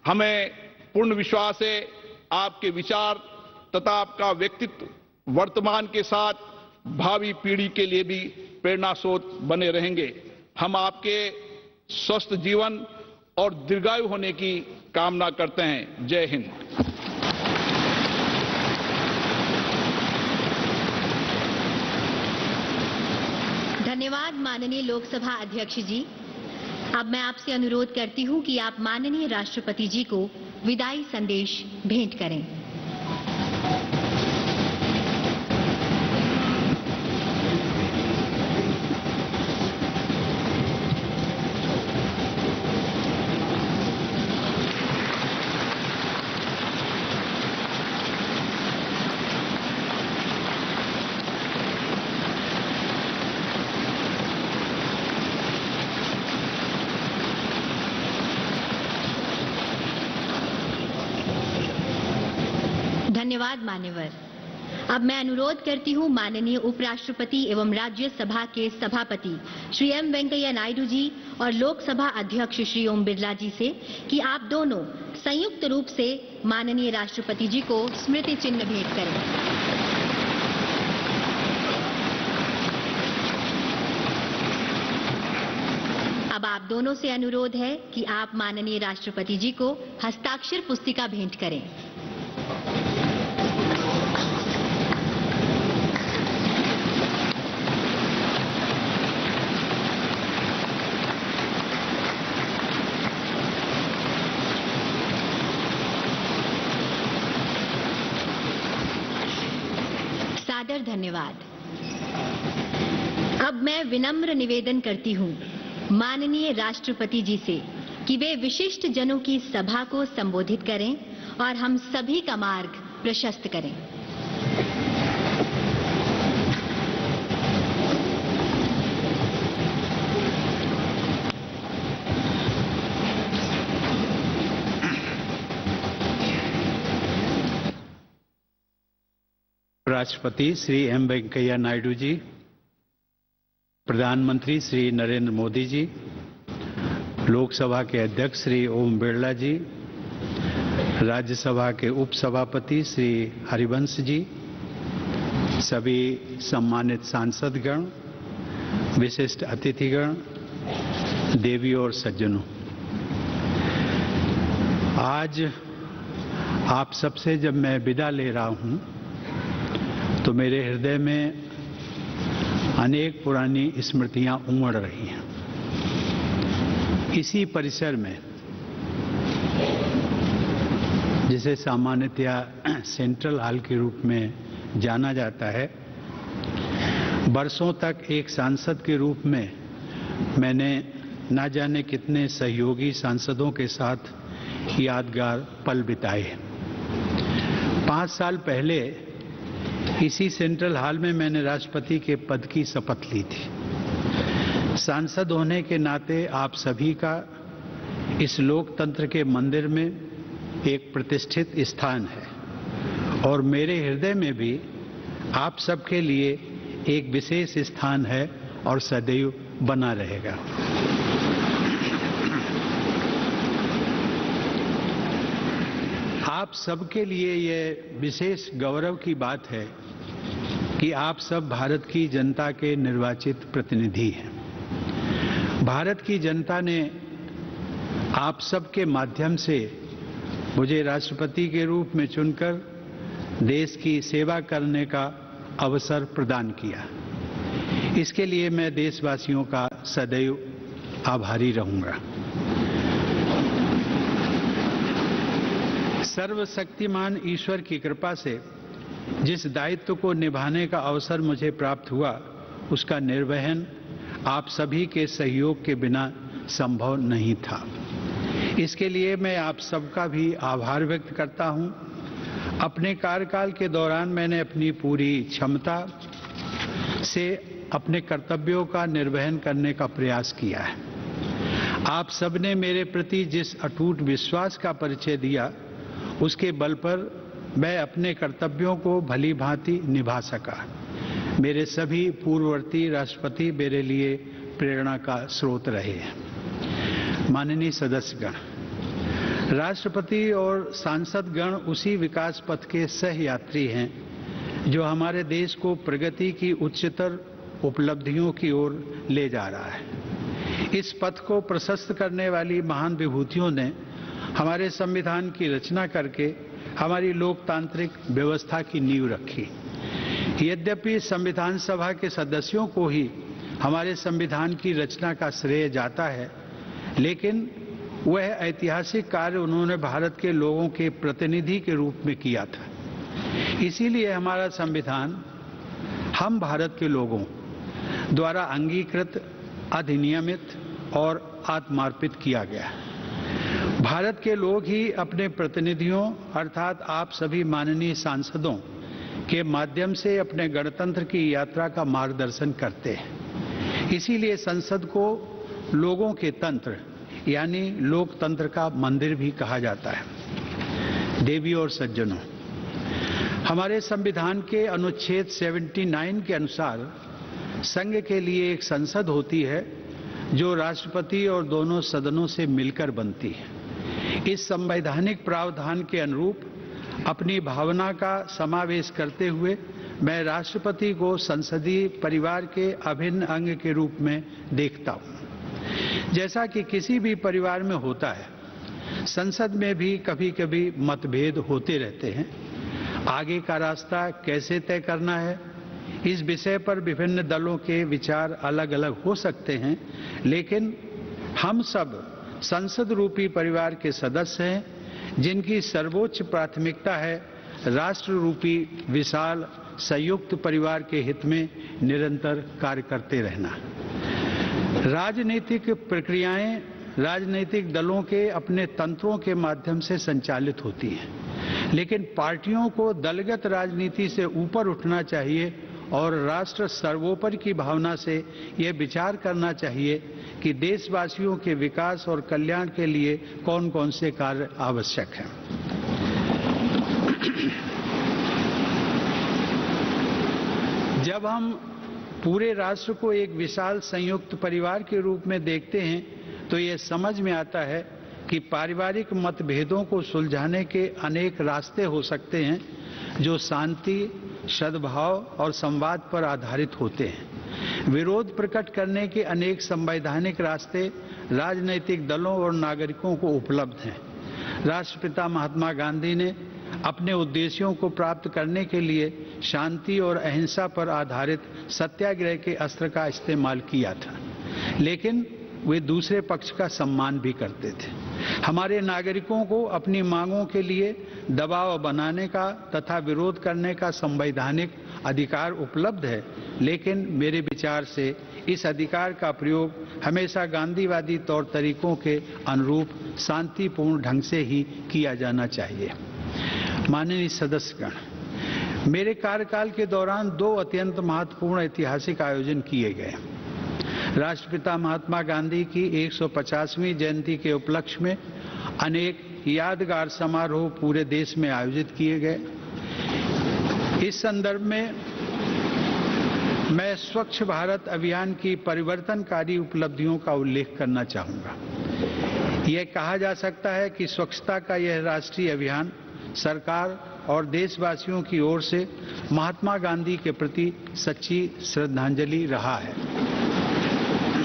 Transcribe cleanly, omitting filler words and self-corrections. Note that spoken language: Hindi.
हमें पूर्ण विश्वास है आपके विचार तथा आपका व्यक्तित्व वर्तमान के साथ भावी पीढ़ी के लिए भी प्रेरणा स्रोत बने रहेंगे। हम आपके स्वस्थ जीवन और दीर्घायु होने की कामना करते हैं। जय हिंद। धन्यवाद माननीय लोकसभा अध्यक्ष जी। अब मैं आपसे अनुरोध करती हूं कि आप माननीय राष्ट्रपति जी को विदाई संदेश भेंट करें। धन्यवाद मान्यवर। अब मैं अनुरोध करती हूं माननीय उपराष्ट्रपति एवं राज्यसभा के सभापति श्री एम वेंकैया नायडू जी और लोकसभा अध्यक्ष श्री ओम बिरला जी से कि आप दोनों संयुक्त रूप से माननीय राष्ट्रपति जी को स्मृति चिन्ह भेंट करें। अब आप दोनों से अनुरोध है कि आप माननीय राष्ट्रपति जी को हस्ताक्षर पुस्तिका भेंट करें। सादर धन्यवाद। अब मैं विनम्र निवेदन करती हूं माननीय राष्ट्रपति जी से कि वे विशिष्ट जनों की सभा को संबोधित करें और हम सभी का मार्ग प्रशस्त करें। राष्ट्रपति श्री एम वेंकैया नायडू जी, प्रधानमंत्री श्री नरेंद्र मोदी जी, लोकसभा के अध्यक्ष श्री ओम बिरला जी, राज्यसभा के उपसभापति श्री हरिवंश जी, सभी सम्मानित सांसदगण, विशिष्ट अतिथिगण, देवी और सज्जनों, आज आप सबसे जब मैं विदा ले रहा हूं तो मेरे हृदय में अनेक पुरानी स्मृतियां उमड़ रही हैं। इसी परिसर में, जिसे सामान्यतया सेंट्रल हॉल के रूप में जाना जाता है, बरसों तक एक सांसद के रूप में मैंने न जाने कितने सहयोगी सांसदों के साथ यादगार पल बिताए। 5 साल पहले इसी सेंट्रल हॉल में मैंने राष्ट्रपति के पद की शपथ ली थी। सांसद होने के नाते आप सभी का इस लोकतंत्र के मंदिर में एक प्रतिष्ठित स्थान है और मेरे हृदय में भी आप सबके लिए एक विशेष स्थान है और सदैव बना रहेगा। आप सबके लिए यह विशेष गौरव की बात है कि आप सब भारत की जनता के निर्वाचित प्रतिनिधि हैं। भारत की जनता ने आप सबके माध्यम से मुझे राष्ट्रपति के रूप में चुनकर देश की सेवा करने का अवसर प्रदान किया। इसके लिए मैं देशवासियों का सदैव आभारी रहूंगा। सर्वशक्तिमान ईश्वर की कृपा से जिस दायित्व को निभाने का अवसर मुझे प्राप्त हुआ, उसका निर्वहन आप सभी के सहयोग के बिना संभव नहीं था। इसके लिए मैं आप सबका भी आभार व्यक्त करता हूं। अपने कार्यकाल के दौरान मैंने अपनी पूरी क्षमता से अपने कर्तव्यों का निर्वहन करने का प्रयास किया है। आप सबने मेरे प्रति जिस अटूट विश्वास का परिचय दिया, उसके बल पर मैं अपने कर्तव्यों को भली भांति निभा सका। मेरे सभी पूर्ववर्ती राष्ट्रपति मेरे लिए प्रेरणा का स्रोत रहे हैं। माननीय सदस्यगण, राष्ट्रपति और सांसद गण उसी विकास पथ के सह यात्री हैं जो हमारे देश को प्रगति की उच्चतर उपलब्धियों की ओर ले जा रहा है। इस पथ को प्रशस्त करने वाली महान विभूतियों ने हमारे संविधान की रचना करके हमारी लोकतांत्रिक व्यवस्था की नींव रखी। यद्यपि संविधान सभा के सदस्यों को ही हमारे संविधान की रचना का श्रेय जाता है, लेकिन वह ऐतिहासिक कार्य उन्होंने भारत के लोगों के प्रतिनिधि के रूप में किया था। इसीलिए हमारा संविधान हम भारत के लोगों द्वारा अंगीकृत, अधिनियमित और आत्मार्पित किया गया। भारत के लोग ही अपने प्रतिनिधियों अर्थात आप सभी माननीय सांसदों के माध्यम से अपने गणतंत्र की यात्रा का मार्गदर्शन करते हैं। इसीलिए संसद को लोगों के तंत्र यानी लोकतंत्र का मंदिर भी कहा जाता है। देवी और सज्जनों, हमारे संविधान के अनुच्छेद 79 के अनुसार संघ के लिए एक संसद होती है जो राष्ट्रपति और दोनों सदनों से मिलकर बनती है। इस संवैधानिक प्रावधान के अनुरूप अपनी भावना का समावेश करते हुए मैं राष्ट्रपति को संसदीय परिवार के अभिन्न अंग के रूप में देखता हूं। जैसा कि किसी भी परिवार में होता है, संसद में भी कभी कभी मतभेद होते रहते हैं। आगे का रास्ता कैसे तय करना है, इस विषय पर विभिन्न दलों के विचार अलग अलग हो सकते हैं, लेकिन हम सब संसद रूपी परिवार के सदस्य हैं जिनकी सर्वोच्च प्राथमिकता है राष्ट्र रूपी विशाल संयुक्त परिवार के हित में निरंतर कार्य करते रहना। राजनीतिक प्रक्रियाएं राजनीतिक दलों के अपने तंत्रों के माध्यम से संचालित होती हैं, लेकिन पार्टियों को दलगत राजनीति से ऊपर उठना चाहिए और राष्ट्र सर्वोपरि की भावना से यह विचार करना चाहिए कि देशवासियों के विकास और कल्याण के लिए कौन कौन से कार्य आवश्यक हैं। जब हम पूरे राष्ट्र को एक विशाल संयुक्त परिवार के रूप में देखते हैं तो ये समझ में आता है कि पारिवारिक मतभेदों को सुलझाने के अनेक रास्ते हो सकते हैं जो शांति, सद्भाव और संवाद पर आधारित होते हैं। विरोध प्रकट करने के अनेक संवैधानिक रास्ते राजनीतिक दलों और नागरिकों को उपलब्ध हैं। राष्ट्रपिता महात्मा गांधी ने अपने उद्देश्यों को प्राप्त करने के लिए शांति और अहिंसा पर आधारित सत्याग्रह के अस्त्र का इस्तेमाल किया था, लेकिन वे दूसरे पक्ष का सम्मान भी करते थे। हमारे नागरिकों को अपनी मांगों के लिए दबाव बनाने का तथा विरोध करने का संवैधानिक अधिकार उपलब्ध है, लेकिन मेरे विचार से इस अधिकार का प्रयोग हमेशा गांधीवादी तौर तरीकों के अनुरूप शांतिपूर्ण ढंग से ही किया जाना चाहिए। माननीय सदस्यगण, मेरे कार्यकाल के दौरान 2 अत्यंत महत्वपूर्ण ऐतिहासिक आयोजन किए गए। राष्ट्रपिता महात्मा गांधी की 150वीं जयंती के उपलक्ष्य में अनेक यादगार समारोह पूरे देश में आयोजित किए गए। इस संदर्भ में मैं स्वच्छ भारत अभियान की परिवर्तनकारी उपलब्धियों का उल्लेख करना चाहूंगा। यह कहा जा सकता है कि स्वच्छता का यह राष्ट्रीय अभियान सरकार और देशवासियों की ओर से महात्मा गांधी के प्रति सच्ची श्रद्धांजलि रहा है।